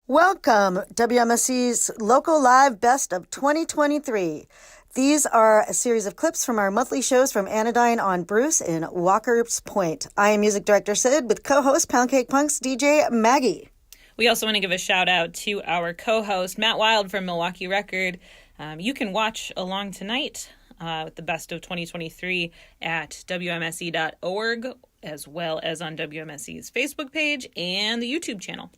Welcome, WMSC's Local Live Best of 2023. These are a series of clips from our monthly shows from Anodyne on Bruce in Walker's Point. I am music director Sid with co-host Pound Cake Punk's DJ Maggie. We also want to give a shout out to our co-host Matt Wild from Milwaukee Record. You can watch along tonight with the Best of 2023 at WMSE.org, as well as on WMSE's Facebook page and the YouTube channel.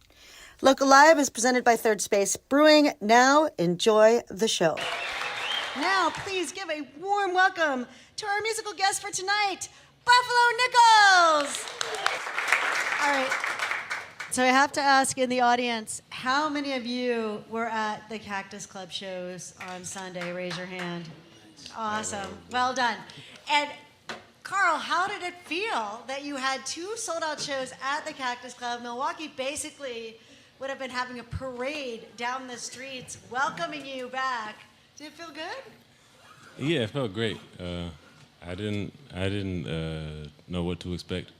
Local Live is presented by Third Space Brewing. Now, enjoy the show. Now, please give a warm welcome to our musical guest for tonight, Buffalo Nichols. All right. So I have to ask in the audience, how many of you were at the Cactus Club shows on Sunday? Raise your hand. Awesome. Well done. And Carl, how did it feel that you had two sold-out shows at the Cactus Club? Milwaukee basically would have been having a parade down the streets welcoming you back. Did it feel good? Yeah, it felt great. I didn't know what to expect.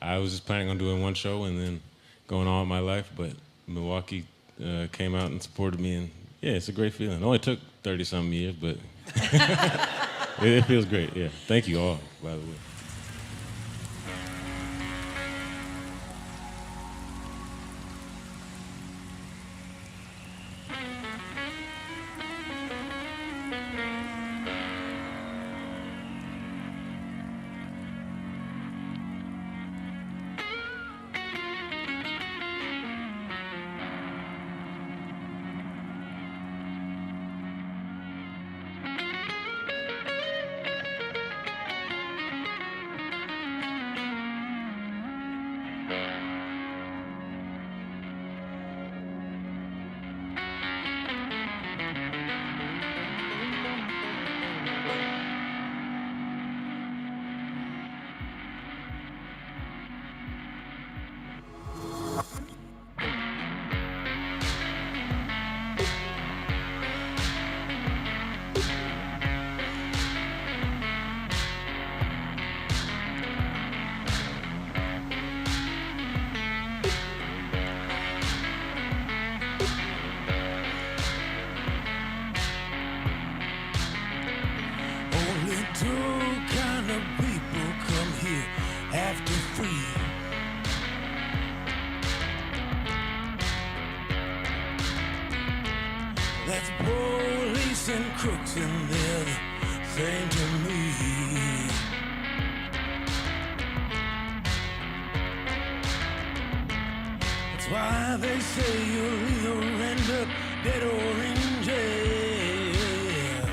I was just planning on doing one show and then going on with my life, but Milwaukee came out and supported me, and yeah, it's a great feeling. It only took 30-something years, but it feels great, yeah. Thank you all, by the way. That's police and crooks, and they're the same to me. That's why they say you'll either end up dead or in jail.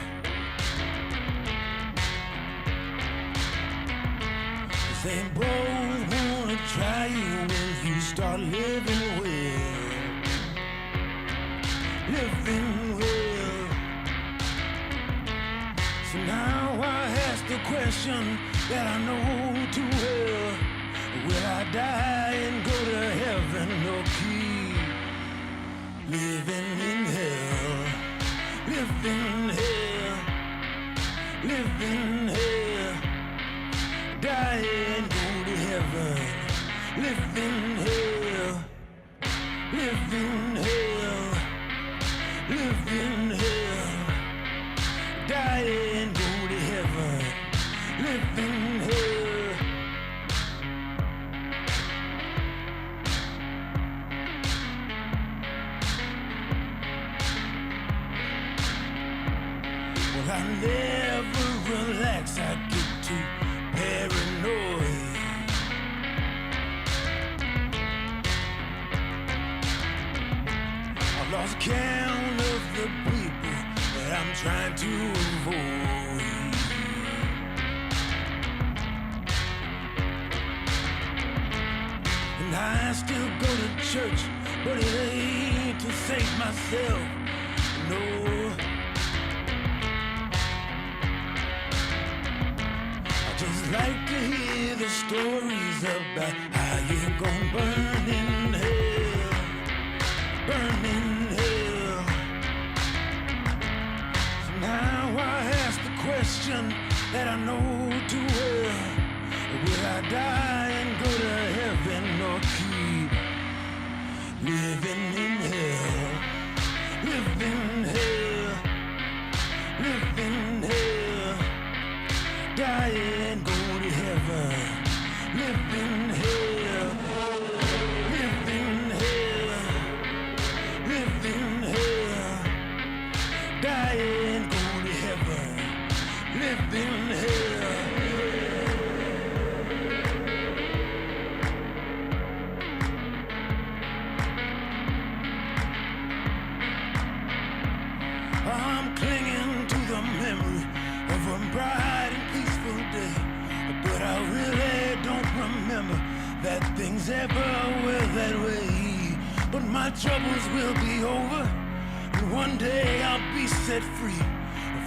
They both wanna try you when you start living well. Living well. So now I ask the question that I know too well. Will I die and go to heaven or keep living in hell? Live in hell. Live in hell. Die and go to heaven. Live in hell. Live in hell. Live in hell, die and go to heaven. Live in hell. Well, I never relax, I get too paranoid. I lost count of the people that I'm trying to avoid. And I still go to church, but it ain't to save myself, no. I just like to hear the stories about how you're gonna burn in hell, burn in hell. So now I ask the question that I know too well. Will I die and go to heaven or keep living in hell? of a bright and peaceful day. But I really don't remember that things ever were that way. But my troubles will be over, and one day I'll be set free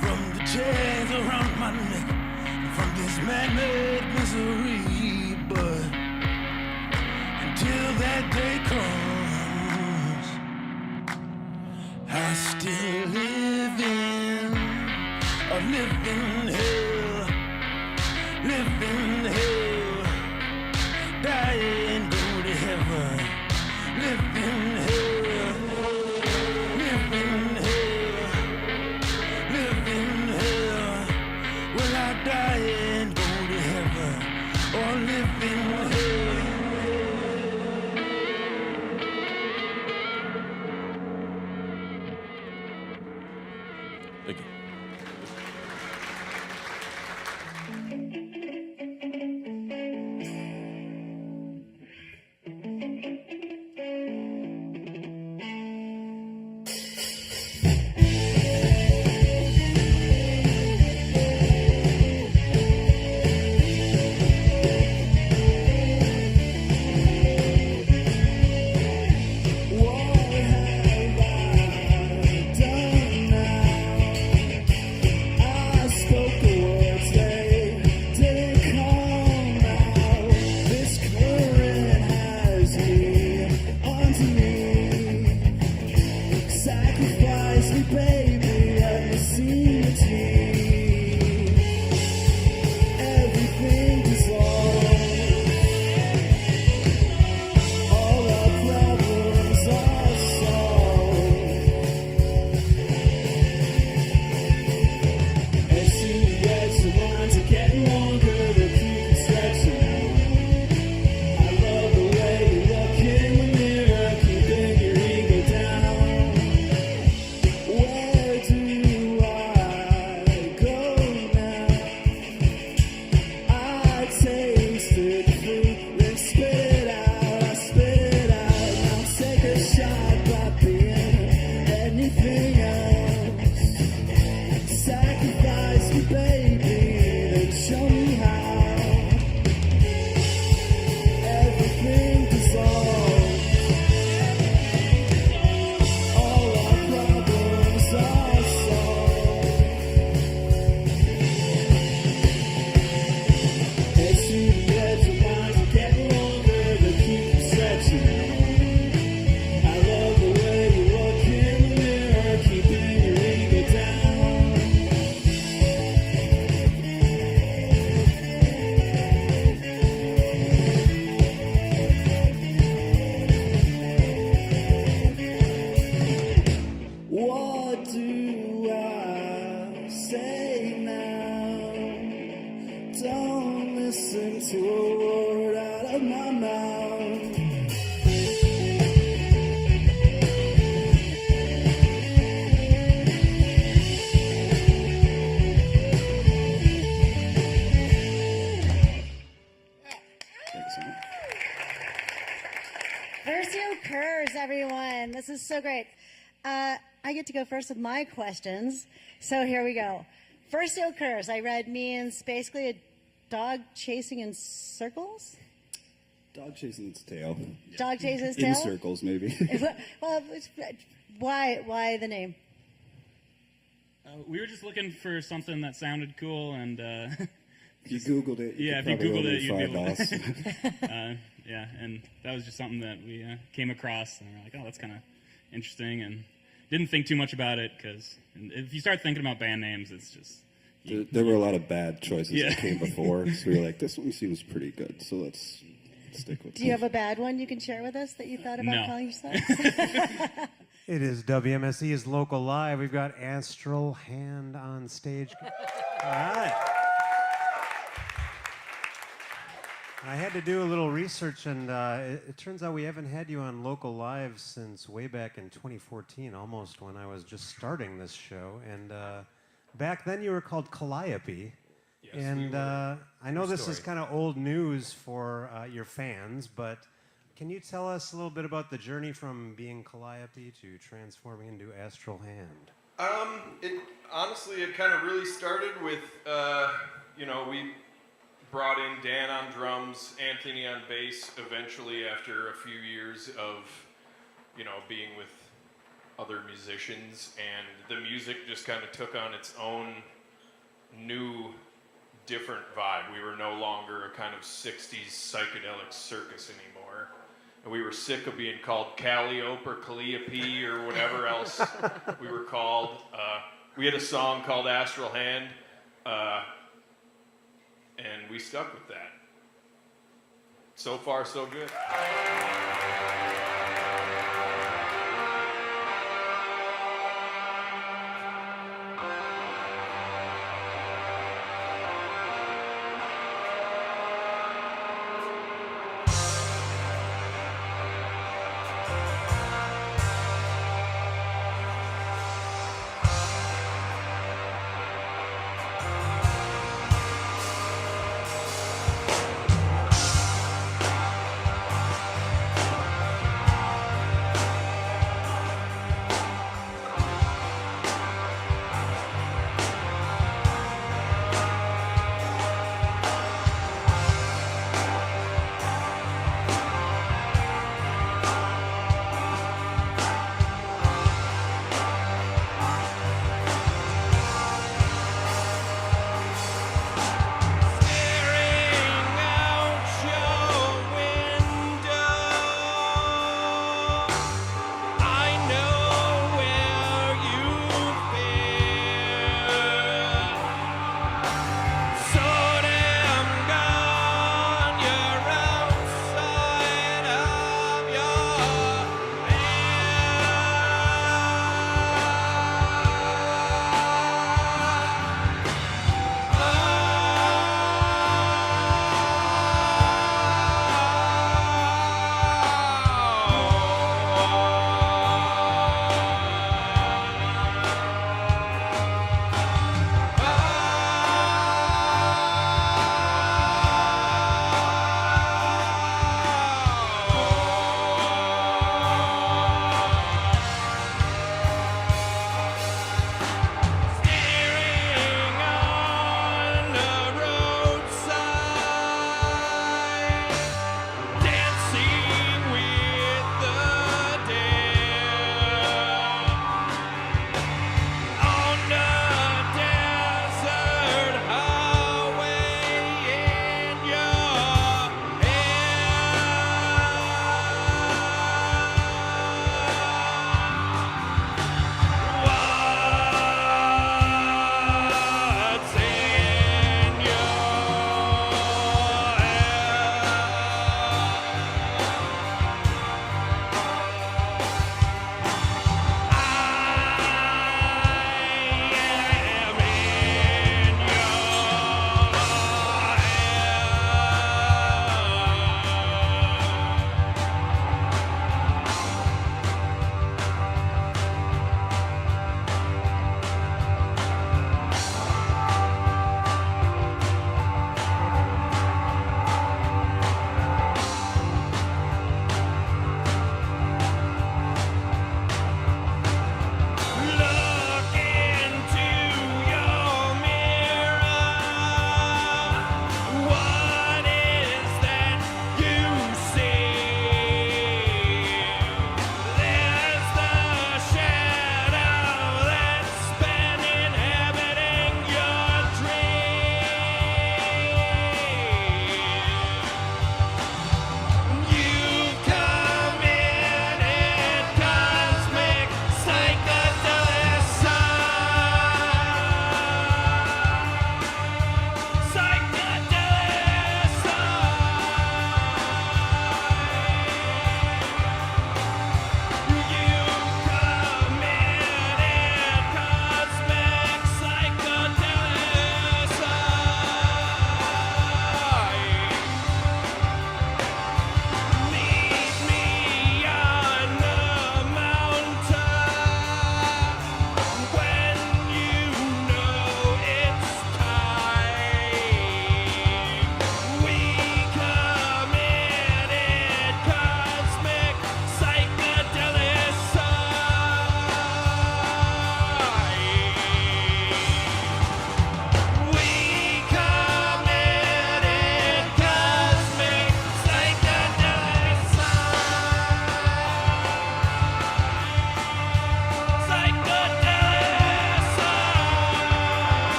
from the chains around my neck, from this man-made misery. But until that day comes, I still live in a living hell, living hell, dying, go to heaven, living hell, living hell, living hell. Will I die and go to heaven, or live in hell? Thank you. Everyone, this is so great. I get to go first with my questions, so here we go. First occurs, I read, means basically a dog chasing in circles? Dog chasing its tail. Dog chasing its tail? In circles, maybe. Well, why the name? We were just looking for something that sounded cool, and if you Googled it, if you Googled it, you'd be able to. Yeah, and that was just something that we came across, and we're like, oh, that's kind of interesting, and didn't think too much about it, because if you start thinking about band names, it's just... There were a lot of bad choices that came before, so we were like, this one seems pretty good, so let's stick with it. Do you have a bad one you can share with us that you thought about calling yourself? It is WMSE's Local Live. We've got Astral Hand on stage. All right. I had to do a little research, and it turns out we haven't had you on Local Live since way back in 2014, almost when I was just starting this show. And back then you were called Calliope. Yes, and I know this is kind of old news for your fans, but can you tell us a little bit about the journey from being Calliope to transforming into Astral Hand? It kind of really started with, we brought in Dan on drums, Anthony on bass, eventually after a few years of, being with other musicians, and the music just kind of took on its own new, different vibe. We were no longer a kind of 60s psychedelic circus anymore. And we were sick of being called Calliope or Calliope or whatever else we were called. We had a song called Astral Hand, and we stuck with that. So far, so good.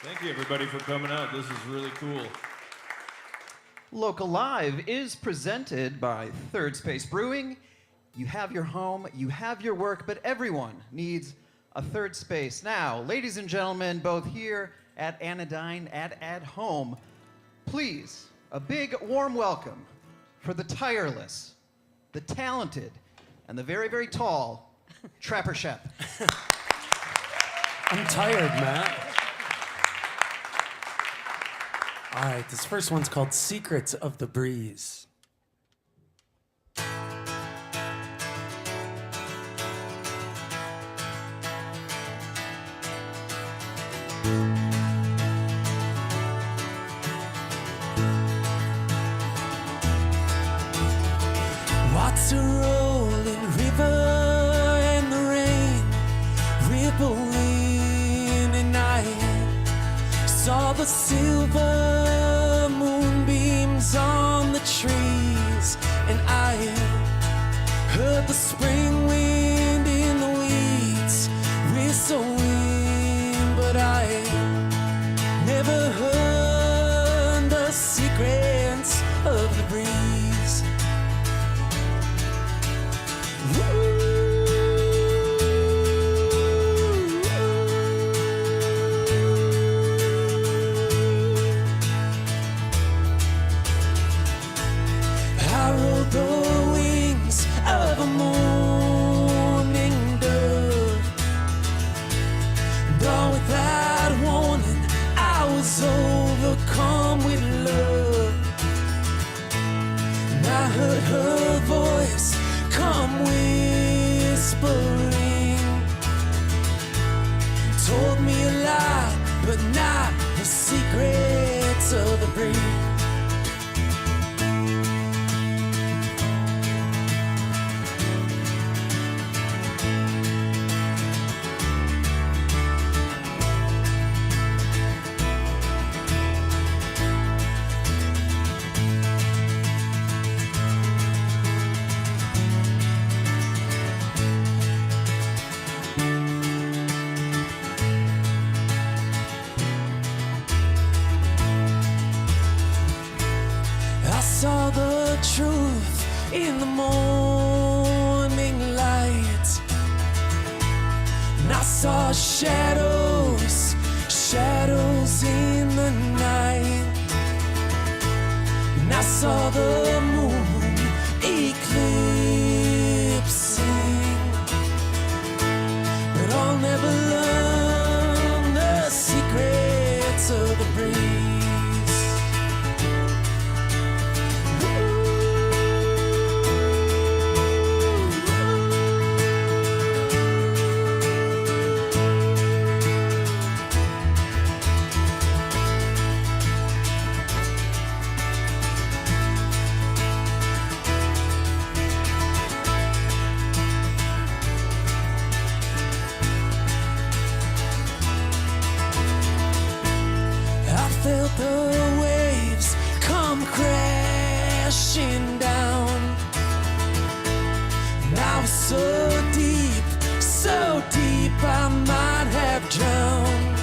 Thank you, everybody, for coming out. This is really cool. Local Live is presented by Third Space Brewing. You have your home, you have your work, but everyone needs a third space. Now, ladies and gentlemen, both here at Anodyne and at home, please, a big warm welcome for the tireless, the talented, and the very, very tall Trapper Shep. I'm tired, Matt. All right, this first one's called Secrets of the Breeze. What's a rolling river and the rain rippling at night? Saw the silver moonbeams on the trees, and I heard the spring wind in the weeds whistling, but I never heard the secrets of the breeze. I rode the wings of a morning dove, but without warning, I was overcome with love. And I heard her voice come whispering, told me a lie, but not the secrets of the breeze. I saw the truth in the morning light, and I saw shadows, shadows in the night, and I saw the moon eclipsing, but I'll never learn the secrets of the breeze. I felt the waves come crashing down, and I was so deep I might have drowned,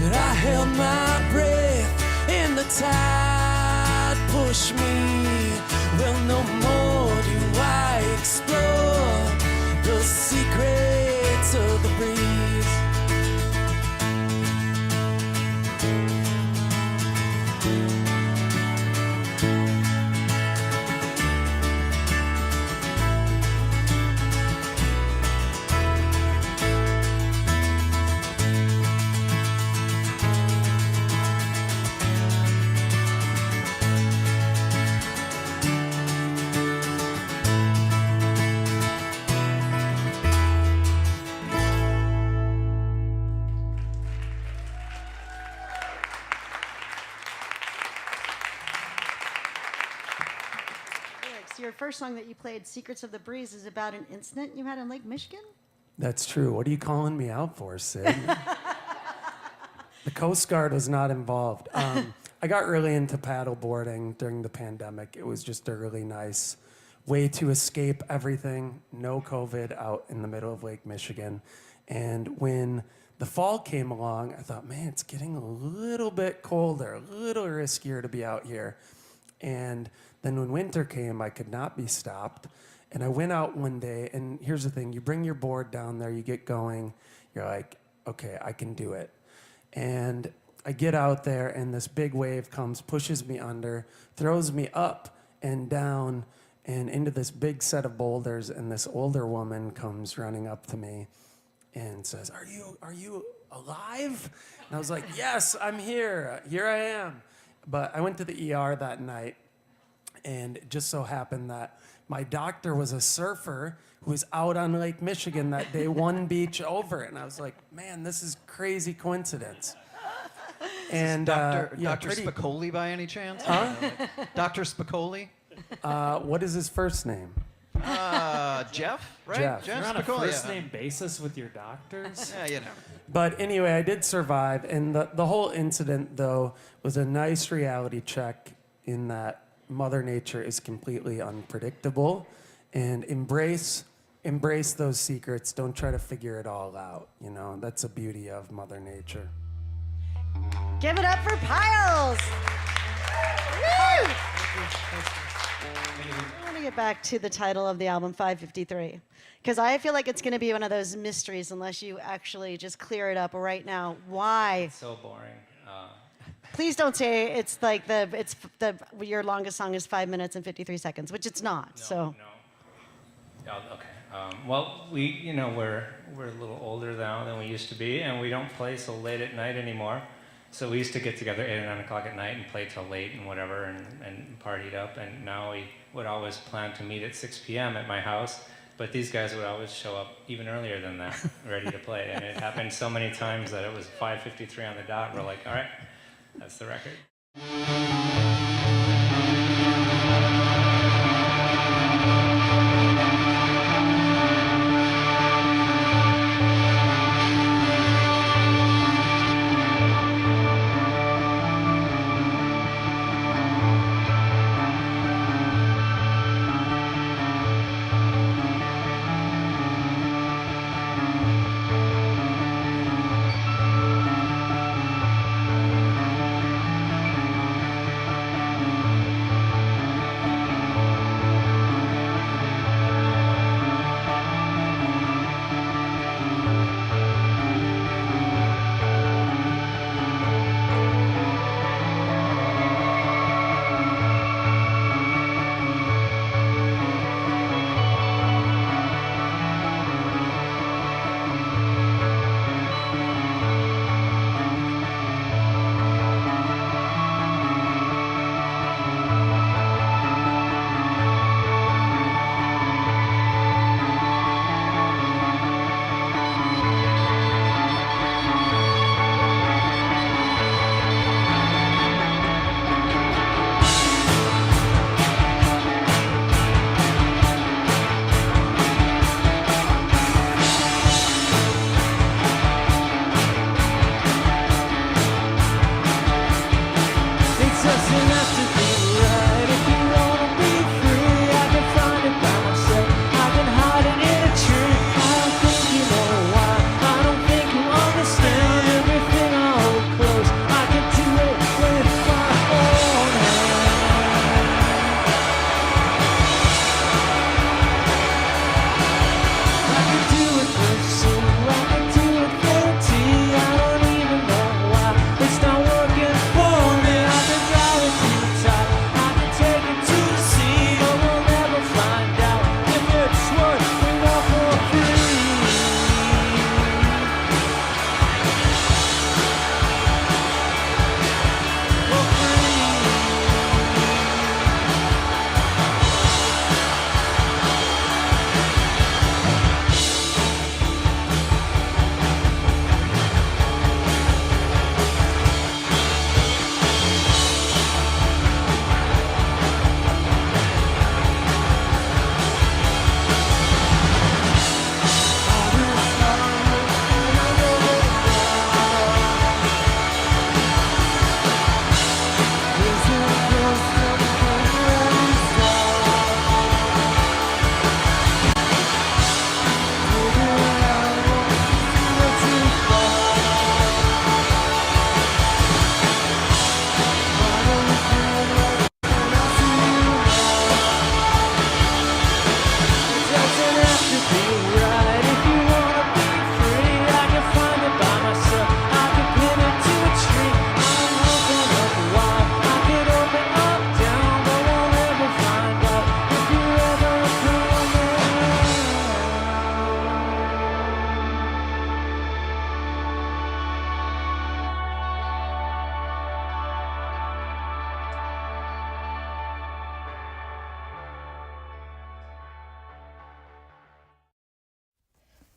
but I held my breath and the tide pushed me. Well, no more do I explore the secrets of the breeze. Lyrics. Your first song that you played, Secrets of the Breeze, is about an incident you had in Lake Michigan? That's true. What are you calling me out for, Sid? The Coast Guard was not involved. I got really into paddle boarding during the pandemic. It was just a really nice way to escape everything, no COVID, out in the middle of Lake Michigan. And when the fall came along. I thought, man, it's getting a little bit colder, a little riskier to be out here. And then when winter came, I could not be stopped. And I went out one day, and here's the thing. You bring your board down there, you get going. You're like, okay, I can do it. And I get out there, and this big wave comes, pushes me under, throws me up and down and into this big set of boulders, and this older woman comes running up to me and says, are you alive? And I was like, yes, I'm here. Here I am. But I went to the ER that night, and it just so happened that my doctor was a surfer who was out on Lake Michigan that day, one beach over. And I was like, man, this is crazy coincidence. And Dr. yeah, Dr. Spicoli by any chance? Huh? Dr. Spicoli? What is his first name? Jeff, right? Jeff. You're on a Spicoli, first-name basis with your doctors? Yeah, you know. But anyway, I did survive. And the whole incident, though, was a nice reality check in that Mother Nature is completely unpredictable. And embrace those secrets. Don't try to figure it all out. You know, that's the beauty of Mother Nature. Give it up for Piles. Woo! I want to get back to the title of the album, 553, because I feel like it's going to be one of those mysteries unless you actually just clear it up right now. Why? It's so boring. Please don't say it's like your longest song is 5 minutes and 53 seconds, which it's not. No. Okay. Well, we're a little older now than we used to be, and we don't play so late at night anymore. So we used to get together 8 or 9 o'clock at night and play till late and whatever, and partied up. And now we would always plan to meet at 6 p.m. at my house, but these guys would always show up even earlier than that, ready to play. And it happened so many times that it was 5:53 on the dot. We're like, all right, that's the record.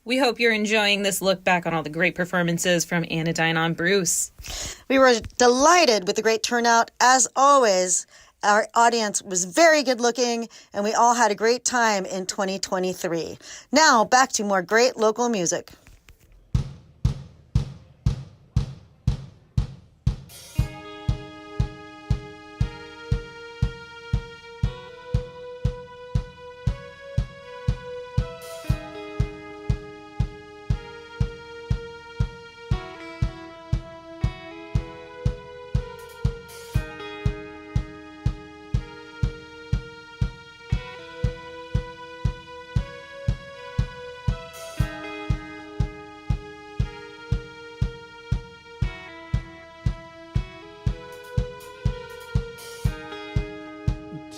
We hope you're enjoying this look back on all the great performances from Anodyne on Bruce. We were delighted with the great turnout. As always, our audience was very good looking, and we all had a great time in 2023. Now, back to more great local music.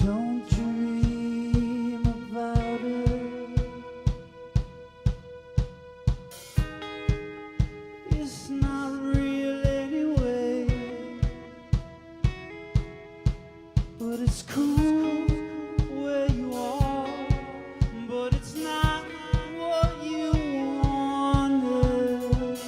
Don't dream about it. It's not real anyway. But it's cool where you are. But it's not what you wanted.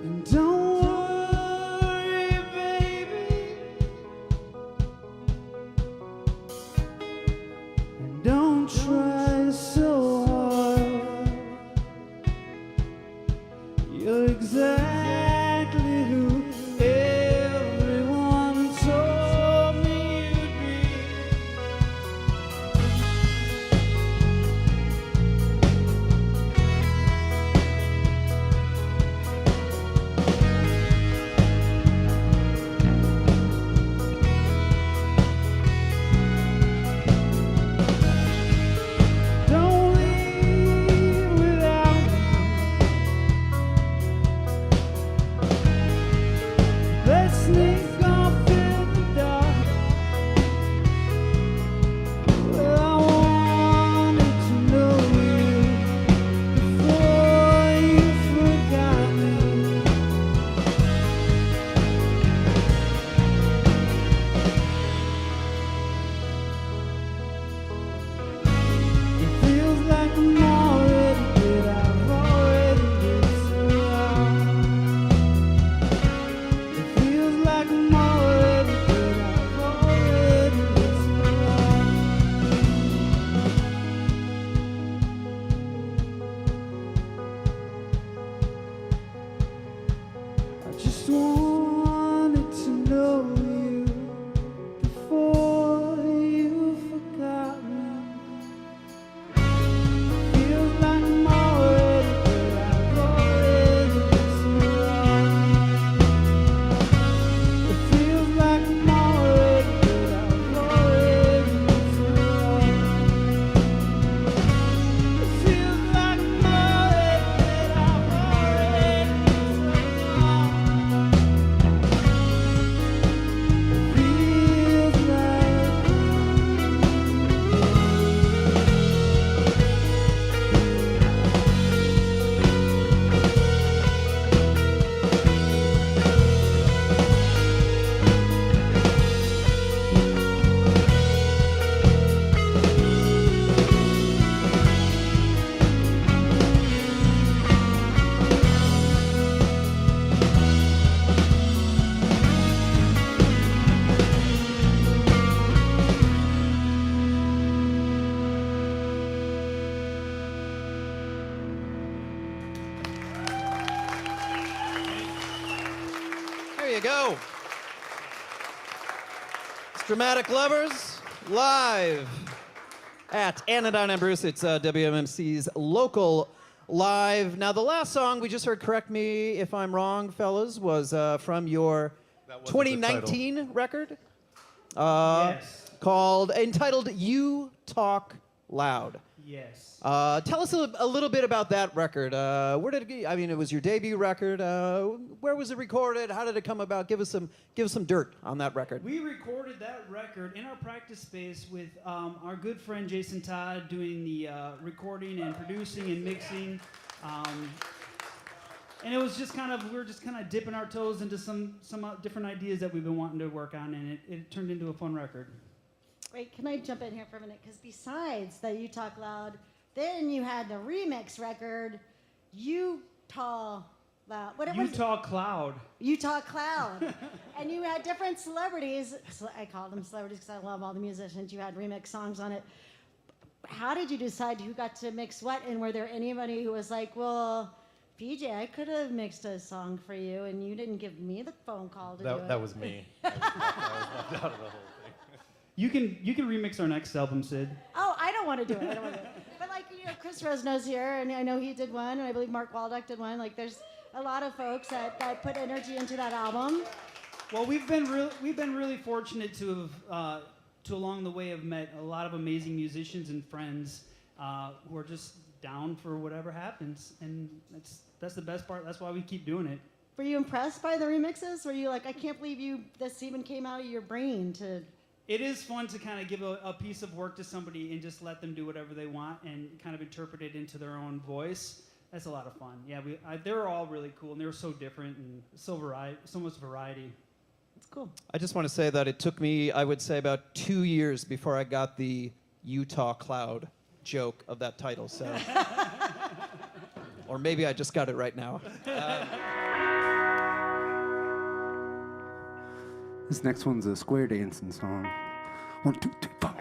And don't worry, baby. And don't try so hard. You're exactly who everyone told me you'd be. Don't leave without me. Let's sneak off in the dark. Well, I wanted to know you before you forgot me. It feels like I'm already dead. I've already been surrounded. It feels like I'm already dead. I've already been surrounded. I just wanted to know you before you forgot me. Feels like I'm already dead. I've already been surrounded. It feels like I'm already dead. I've already been surrounded. It feels like I'm already dead. I've already been surrounded. Feels like There you go. It's Dramatic Lovers live at Anodyne and Bruce. It's WMMC's local live. Now, the last song we just heard, correct me if I'm wrong, fellas, was from your 2019 record Yes. entitled You Talk Loud. Yes. Tell us a little bit about that record. Where did it? I mean, it was your debut record. Where was it recorded? How did it come about? Give us some dirt on that record. We recorded that record in our practice space with our good friend Jason Todd doing the recording and producing and mixing. And it was just we were just kind of dipping our toes into some different ideas that we've been wanting to work on, and it turned into a fun record. Wait, can I jump in here for a minute? Because besides the You Talk Loud, then you had the remix record, Utah Loud. Utah Cloud. Utah Cloud. And you had different celebrities. I call them celebrities because I love all the musicians. You had remix songs on it. How did you decide who got to mix what? And were there anybody who was like, well, PJ, I could have mixed a song for you, and you didn't give me the phone call to do it? That was me. I was left out of the whole thing. You can remix our next album, Sid. Oh, I don't want to do it. But Chris Rosno's here, and I know he did one, and I believe Mark Waldock did one. There's a lot of folks that put energy into that album. Well, we've been really fortunate to have along the way have met a lot of amazing musicians and friends who are just down for whatever happens, and that's the best part. That's why we keep doing it. Were you impressed by the remixes? Were you like, I can't believe this even came out of your brain to? It is fun to kind of give a piece of work to somebody and just let them do whatever they want and kind of interpret it into their own voice. That's a lot of fun. Yeah, they were all really cool, and they were so different and so much variety. It's cool. I just want to say that it took me, I would say, about 2 years before I got the Utah Cloud joke of that title. So, or maybe I just got it right now. This next one's a square dancing song. 1, 2, 3, 4.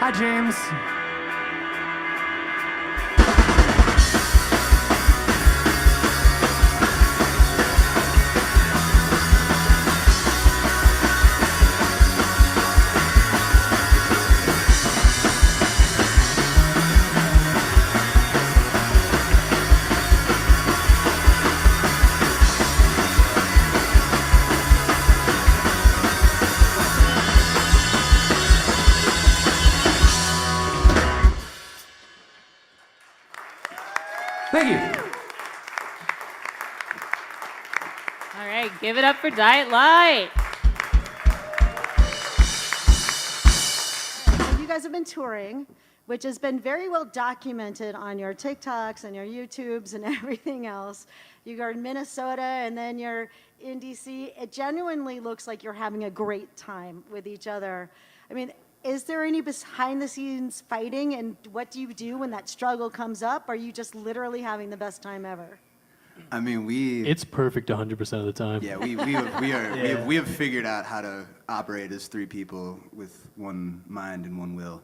Hi, James. Thank you. All right, give it up for Diet Light. guys have been touring, which has been very well documented on your TikToks and your YouTubes and everything else. You are in Minnesota and then you're in DC. It genuinely looks like you're having a great time with each other. I mean, is there any behind the scenes fighting, and what do you do when that struggle comes up? Are you just literally having the best time ever? I mean, It's perfect 100% of the time. Yeah, we have figured out how to operate as three people with one mind and one will.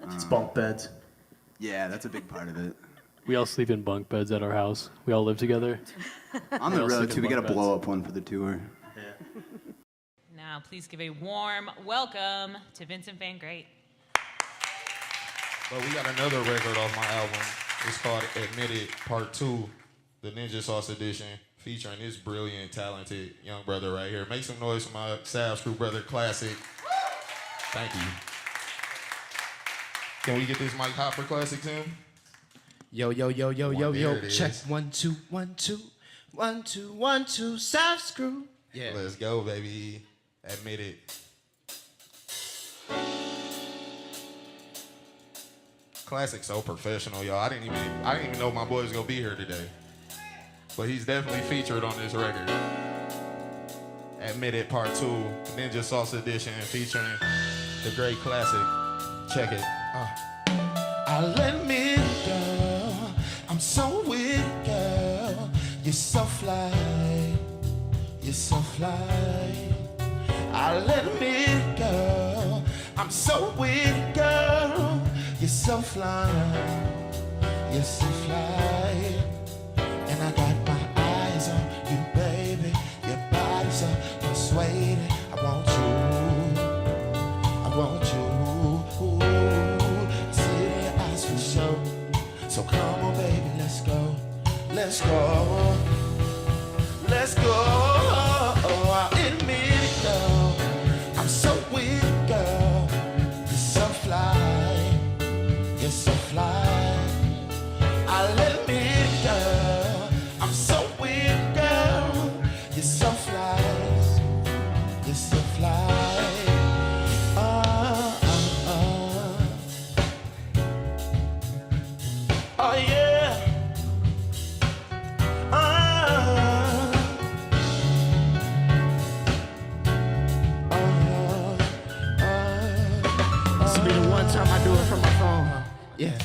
It's bunk beds. Yeah, that's a big part of it. We all sleep in bunk beds at our house. We all live together. On the road too, we gotta blow up one for the tour. Now, please give a warm welcome to Vincent Van Great. But we got another record off my album. It's called Admitted Part 2, the Ninja Sauce Edition, featuring this brilliant, talented young brother right here. Make some noise for my Savs Crew brother, Classic. Thank you. Can we get this mic hot for Classic, Tim? Yo, yo, yo, yo, One, yo, there yo. it Check is. 1 2 1 2 1 2 1 2. South Screw. Yeah. Let's go, baby. Admitted. Classic so professional, y'all. I didn't even know my boy was gonna be here today. But he's definitely featured on this record. Admitted Part 2, Ninja Sauce Edition, featuring the great Classic. Check it. I'll admit, girl, I'm so weird, girl. You're so fly, you're so fly. I'll admit, girl, I'm so weird, girl. You're so fly, you're so fly. And I got my eyes on you, baby. Your body's so persuaded. I want you, I want you. For sure. So come on, baby, let's go. Let's go. Let's go. I'll admit it, girl. I'm so weird, girl. You're so fly. You're so fly. I'll admit it, girl. I'm so weird, girl. You're so fly. You're so fly. Oh yeah. This will be the one time I do it from my phone. Yeah.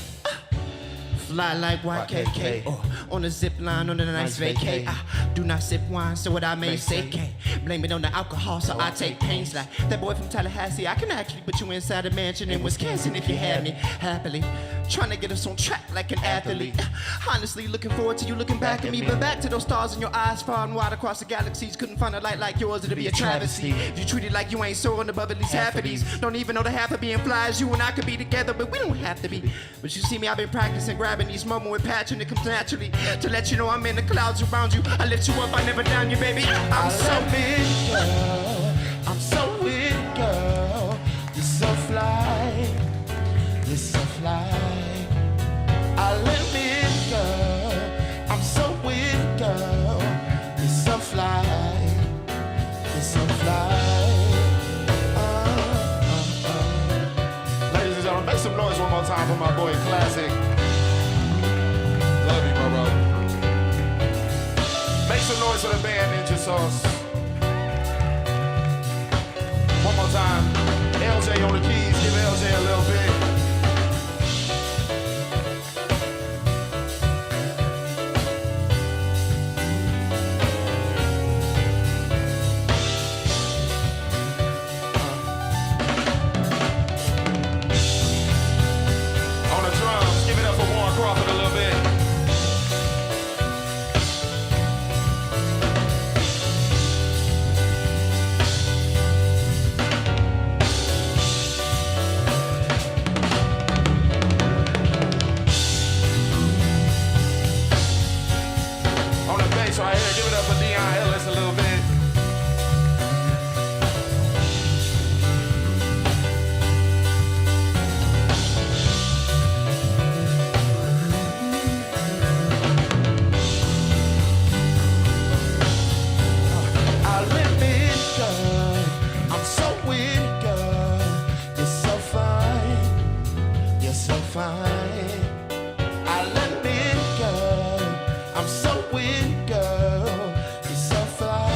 Fly like YKK, or on a zip line on a nice vacay. I do not sip wine, so what I may say can't blame it on the alcohol, so I take pains like that boy from Tallahassee. I can actually put you inside a mansion in Wisconsin if you had me happily. Trying to get us on track like an athlete. Honestly, looking forward to you looking back at me, but back to those stars in your eyes, far and wide across the galaxies. Couldn't find a light like yours, it'd be a travesty. If you treat it like you ain't soaring above at least half of these. Don't even know the half of being flies. You and I could be together, but we don't have to be. But you see me, I've been practicing grabbing these moments with passion. It comes naturally to let you know I'm in the clouds around you. I lift you up, I never down you, baby. I'm so big, girl. I'm so weird, girl. You're so fly. You're so fly. I'll admit, girl. I'm so weird, girl. You're so fly. You're so fly. Ladies and gentlemen, make some noise one more time for my boy Classic. Love you, my bro. Make some noise for the band, Ninja Sauce. One more time. LJ on the keys. Give LJ a little bit. On the drums, give it up for Warren Crawford a little bit. I'm so with girl. You're so fly.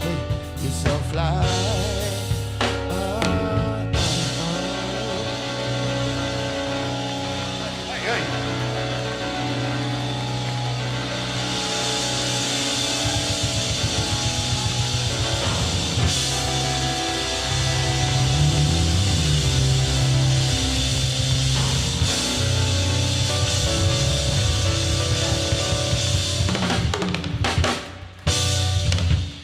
Hey, you're so fly.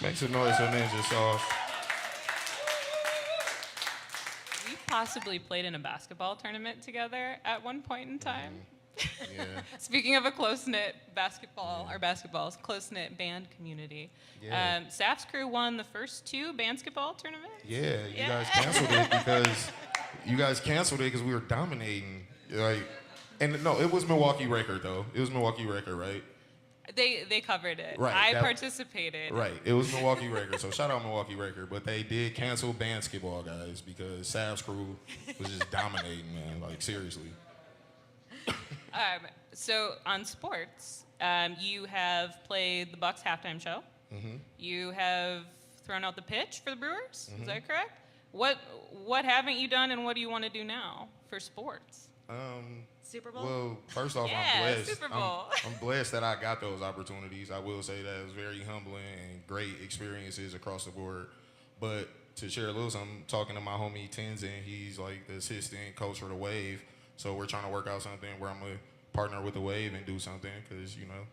Make some noise for Ninja Sauce. We possibly played in a basketball tournament together at one point in time. Yeah. Speaking of a close-knit basketball, our basketball's close-knit band community. Yeah. Saf's crew won the first 2 basketball tournaments. Yeah, you guys canceled it because we were dominating. Like, and no, it was Milwaukee record though. It was Milwaukee record, right? They covered it. Right, I that- participated. Right, it was Milwaukee record. So shout out Milwaukee record, but they did cancel basketball, guys, because Sav's crew was just dominating, man. Like seriously. So on sports, you have played the Bucks halftime show. Mm-hmm. You have thrown out the pitch for the Brewers. Mhm. Is that correct? What haven't you done, and what do you want to do now for sports? Super Bowl? Well, first off, Yeah, I'm blessed. Super Bowl. I'm blessed that I got those opportunities. I will say that it was very humbling and great experiences across the board. But to share a little something, talking to my homie Tenzin, he's like the assistant coach for the Wave. So we're trying to work out something where I'm going to partner with the Wave and do something because, you know,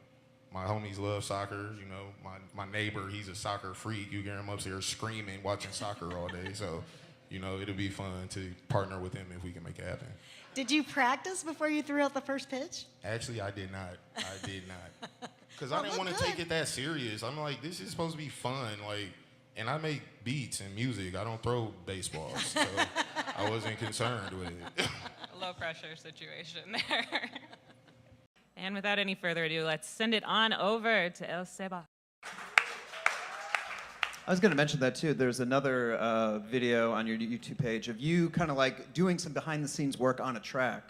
my homies love soccer. You know, my neighbor, he's a soccer freak. You hear him upstairs screaming, watching soccer all day. So, you know, it'll be fun to partner with him if we can make it happen. Did you practice before you threw out the first pitch? Actually, I did not. Because Well, I didn't want to good. take it that serious. I'm like, this is supposed to be fun. Like, and I make beats and music. I don't throw baseballs. So I wasn't concerned with it. A low pressure situation there. And without any further ado, let's send it on over to El Seba. I was going to mention that too. There's another video on your YouTube page of you kind of like doing some behind-the-scenes work on a track,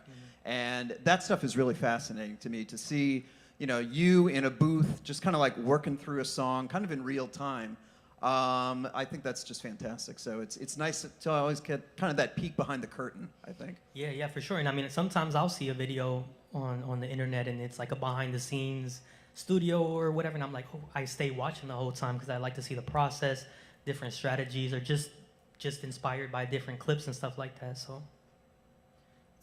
and that stuff is really fascinating to me to see, you know, you in a booth just kind of like working through a song, kind of in real time. I think that's just fantastic. So it's nice to always get kind of that peek behind the curtain, I think. Yeah, for sure. And I mean, sometimes I'll see a video on the internet and it's like a behind-the-scenes studio or whatever, and I'm like, oh, I stay watching the whole time because I like to see the process, different strategies, or just inspired by different clips and stuff like that.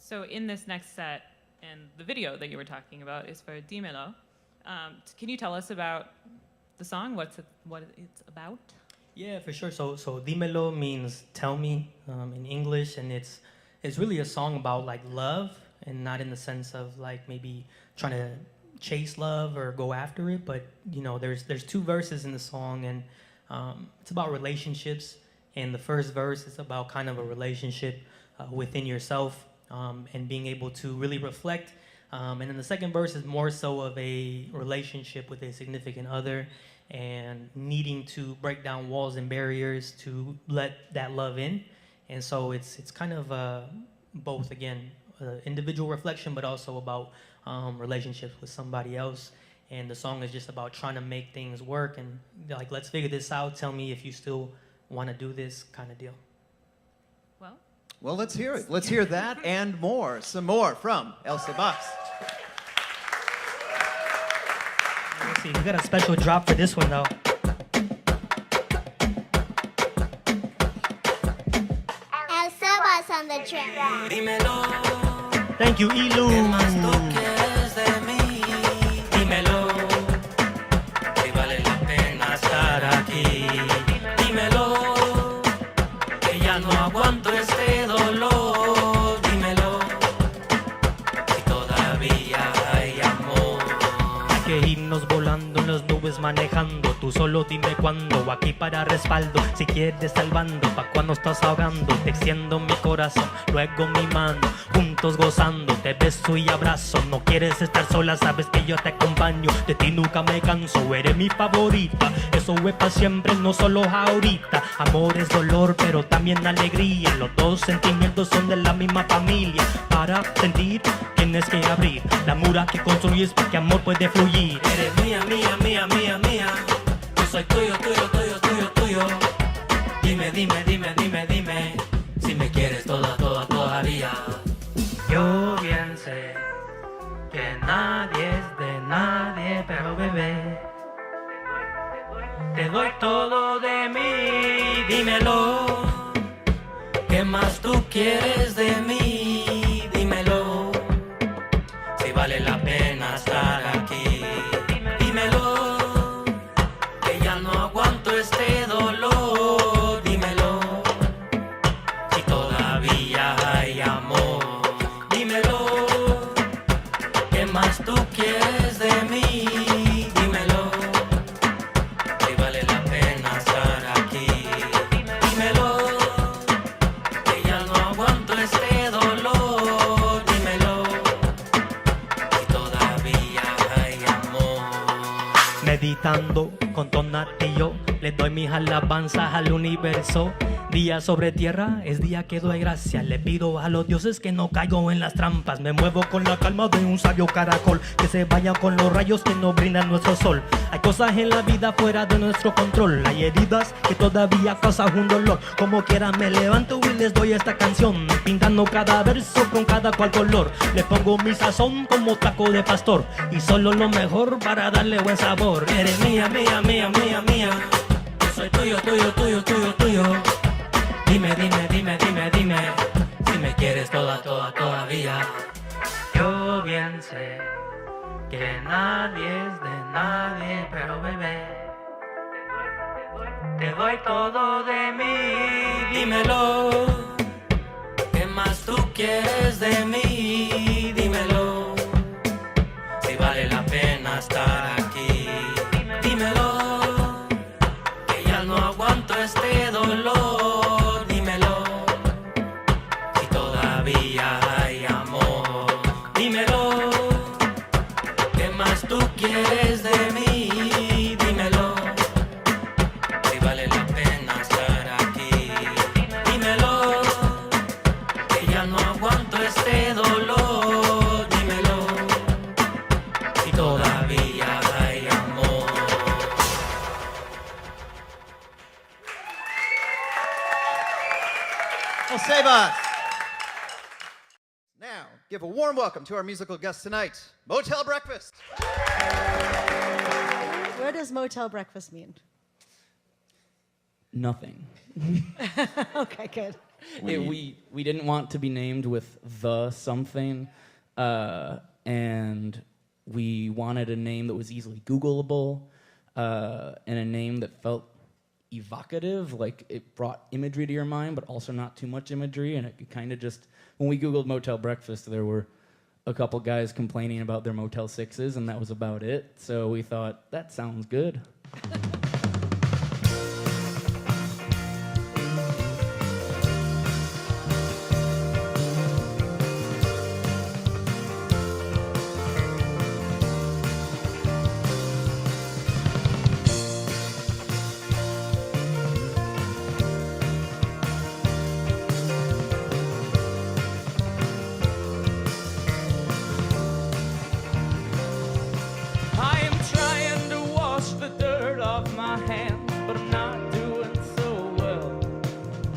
So in this next set, and the video that you were talking about is for Dímelo. Can you tell us about the song? What it's about? Yeah, for sure. So Dímelo means tell me in English, and it's really a song about like love, and not in the sense of like maybe trying to chase love or go after it, but you know, there's 2 verses in the song, and it's about relationships. And the first verse is about kind of a relationship within yourself, and being able to really reflect. And then the second verse is more so of a relationship with a significant other, and needing to break down walls and barriers to let that love in. And so it's kind of both, again, individual reflection, but also about relationships with somebody else. And the song is just about trying to make things work and like, let's figure this out. Tell me if you still want to do this kind of deal. Well, let's hear it. Let's hear that and more. Some more from El Sebas. Let's see, we got a special drop for this one though. El Sebas on the track. Thank you, Ilu. Dímelo, si vale la pena estar aquí. Dímelo, que ya no aguanto este dolor. Dímelo, si todavía hay amor. Hay que irnos volando en las nubes manejando. Tú solo dime cuándo, aquí para respaldo. Si quieres salvando, pa' cuando estás ahogando. Te extiendo mi corazón, luego mi mano. Junto momentos gozando, te beso y abrazo. No quieres estar sola, sabes que yo te acompaño. De ti nunca me canso, eres mi favorita. Eso es para siempre, no solo ahorita. Amor es dolor, pero también alegría. Los dos sentimientos son de la misma familia. Para sentir, tienes que abrir la mura que construyes para que amor puede fluir. Eres mía, mía, mía, mía, mía. Yo soy tuyo, tuyo, tuyo, tuyo, tuyo. Dime, dime, dime, dime, dime si me quieres toda, toda, todavía. Yo bien sé que nadie es de nadie, pero bebé, te doy todo de mí. Dímelo, ¿qué más tú quieres de mí? Dímelo, si vale la pena estar aquí. Dímelo, que ya no aguanto este dolor. Dímelo, si todavía hay amor. Dímelo, ¿qué más tú quieres de mí? Dímelo, si vale la pena estar aquí. Dímelo, que ya no aguanto este dolor. Dímelo, si todavía hay amor. Meditando con Tonatillo, le doy mis alabanzas al universo. Día sobre tierra es día que doy gracias. Le pido a los dioses que no caigo en las trampas. Me muevo con la calma de un sabio caracol, que se vaya con los rayos que nos brinda nuestro sol. Hay cosas en la vida fuera de nuestro control. Hay heridas que todavía causan un dolor. Como quiera me levanto y les doy esta canción, pintando cada verso con cada cual color. Le pongo mi sazón como taco de pastor, y solo lo mejor para darle buen sabor. Eres mía, mía, mía, mía, mía. Yo soy tuyo, tuyo, tuyo, tuyo, tuyo. Dime, dime, dime, dime, dime si me quieres toda, toda, todavía. Yo bien sé que nadie es de nadie, pero bebé, te doy todo de mí. Dímelo, ¿qué más tú quieres de mí? Dímelo, si vale la pena estar aquí. Dímelo, que ya no aguanto este dolor. Hay amor. Dímelo, ¿qué más tú quieres de mí? Dímelo, si vale la pena estar aquí. Dímelo, que ya no aguanto este dolor. Dímelo, si todavía hay amor. Well, Sebas. Now, give a warm welcome to our musical guest tonight, Motel Breakfast. Where does motel breakfast mean? Nothing. Okay, good. We didn't want to be named with the something, and we wanted a name that was easily Googleable, and a name that felt evocative, like it brought imagery to your mind, but also not too much imagery, and it could kind of just, when we Googled Motel Breakfast, there were a couple guys complaining about their Motel 6s, and that was about it. So we thought, that sounds good. I am trying to wash the dirt off my hands, but I'm not doing so well.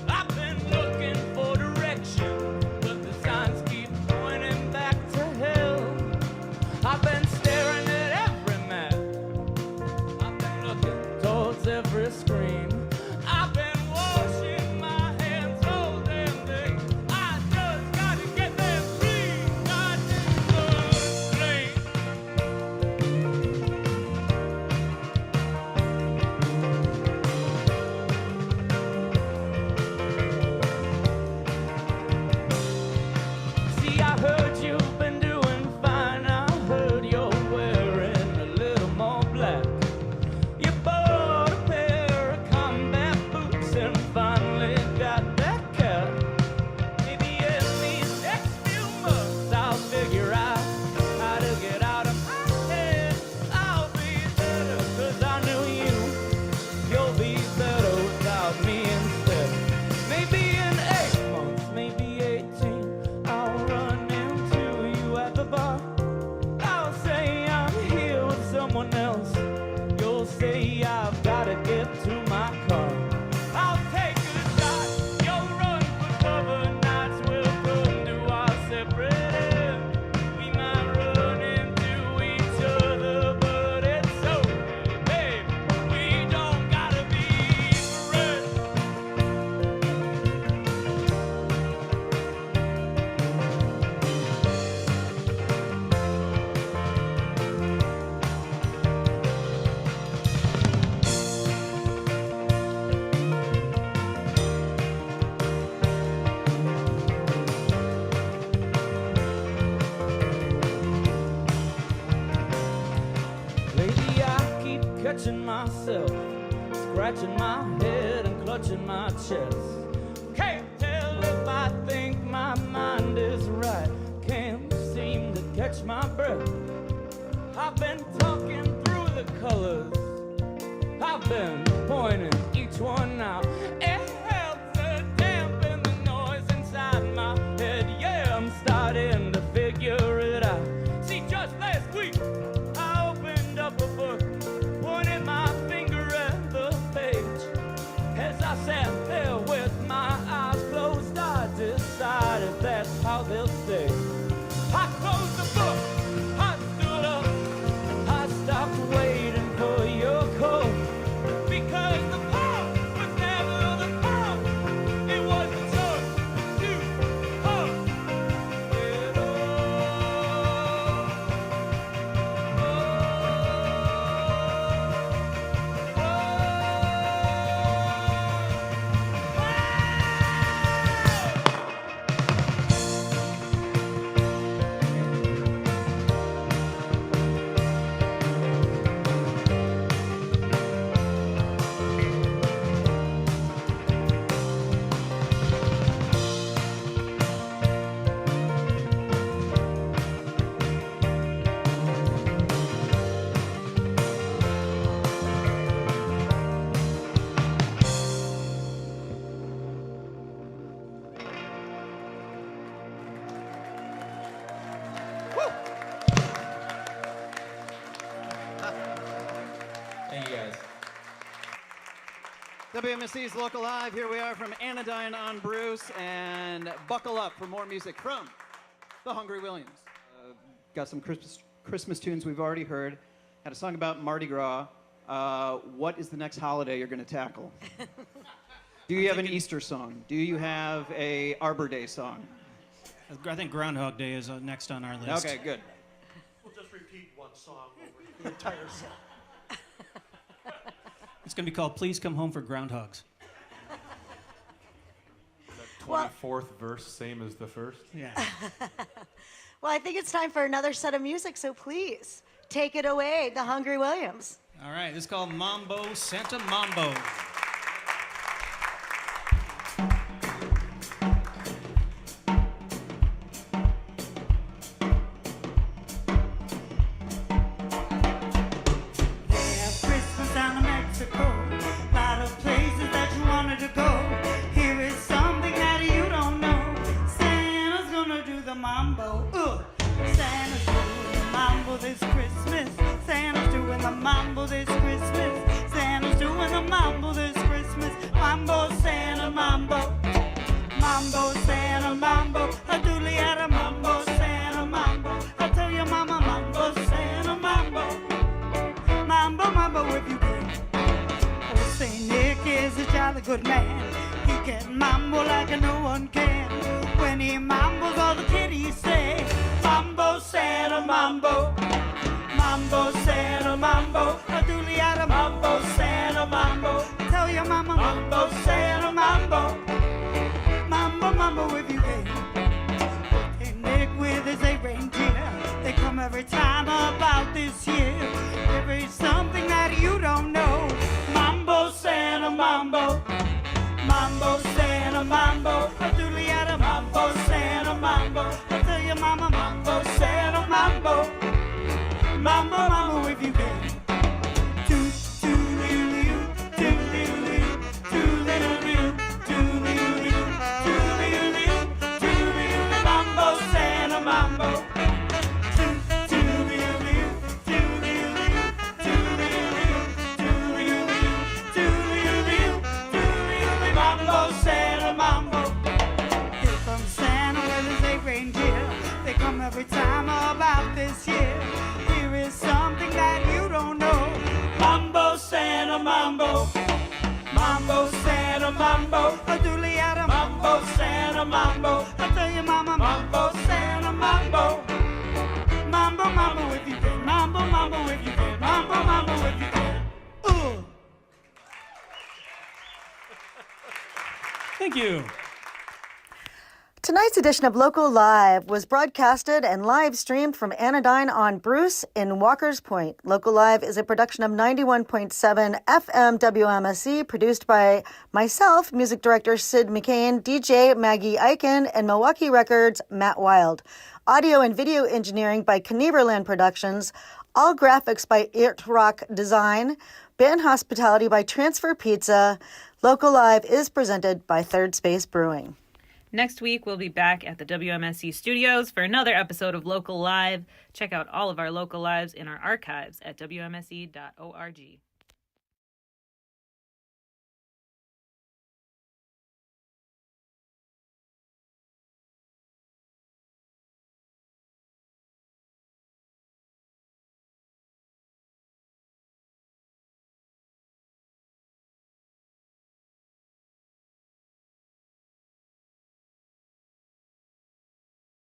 I've been looking for direction, but the signs keep pointing back to hell. I've been staring at every map. I've been looking towards every screen. I've been washing my hands all damn day. I just gotta get them clean. I need the clean. See, I heard you've been doing fine. I heard you're wearing a little more black. You bought a pair of catching myself, scratching my head and clutching my chest. Can't tell if I think my mind is right. Can't seem to catch my breath. I've been talking through the colors. I've been pointing each one out. It helps to dampen the noise inside my head. Yeah, I'm starting to figure it out. See, just last week, I opened up a book, pointed my finger at the page. As I sat there with my eyes closed, I decided that's how they'll stay. I closed the book, I stood up, I stopped waiting for your call. Because the poem was never the poem, it was the choice to hold it Thank you guys. WMSC's Local Live. Here we are from Anodyne on Bruce, and buckle up for more music from the Hungry Williams. Got some Christmas tunes we've already heard. Had a song about Mardi Gras. What is the next holiday you're going to tackle? Do you have an Easter song? Do you have a Arbor Day song? I think Groundhog Day is next on our list. Okay, good. We'll just repeat one song over the entire song. It's going to be called Please Come Home for Groundhogs. That 24th verse, same as the first? Yeah. Well, I think it's time for another set of music, so please take it away, the Hungry Williams. All right, this is called Mambo Santa Mambo. Good man, he can mambo like no one can. When he mambles, all the kiddies say, Mambo Santa Mambo, Mambo Santa Mambo, a dooley out of Mambo Santa Mambo. Tell your mama Mambo Santa Mambo, Mambo Mambo if you can. Hey, Nick with his 8 reindeer, they come every time about this year. There is something that you don't know. Mambo Santa Mambo, Mambo Santa Mambo, a dooley out of Mambo Santa Mambo. I tell your mama Mambo Santa Mambo, Mambo Mambo if you can. Mambo Santa Mambo. Mambo Santa Mambo. Here comes Santa with his 8 reindeer. They come every time about this year. Here is something that you don't know. Mambo Santa Mambo, Mambo Santa Mambo, a dooley out of Mambo Santa Mambo. I tell your mama Mambo Santa Mambo, Mambo Mambo if you can, Mambo Mambo if you can, Mambo Mambo if you can. Ooh. Thank you. Tonight's edition of Local Live was broadcasted and live streamed from Anodyne on Bruce in Walker's Point. Local Live is a production of 91.7 FM WMSE, produced by myself, music director Sid McCain, DJ Maggie Eichen, and Milwaukee Records Matt Wild. Audio and video engineering by Knieverland Productions. All graphics by It Rock Design. Band hospitality by Transfer Pizza. Local Live is presented by Third Space Brewing. Next week, we'll be back at the WMSC studios for another episode of Local Live. Check out all of our Local Lives in our archives at WMSE.org.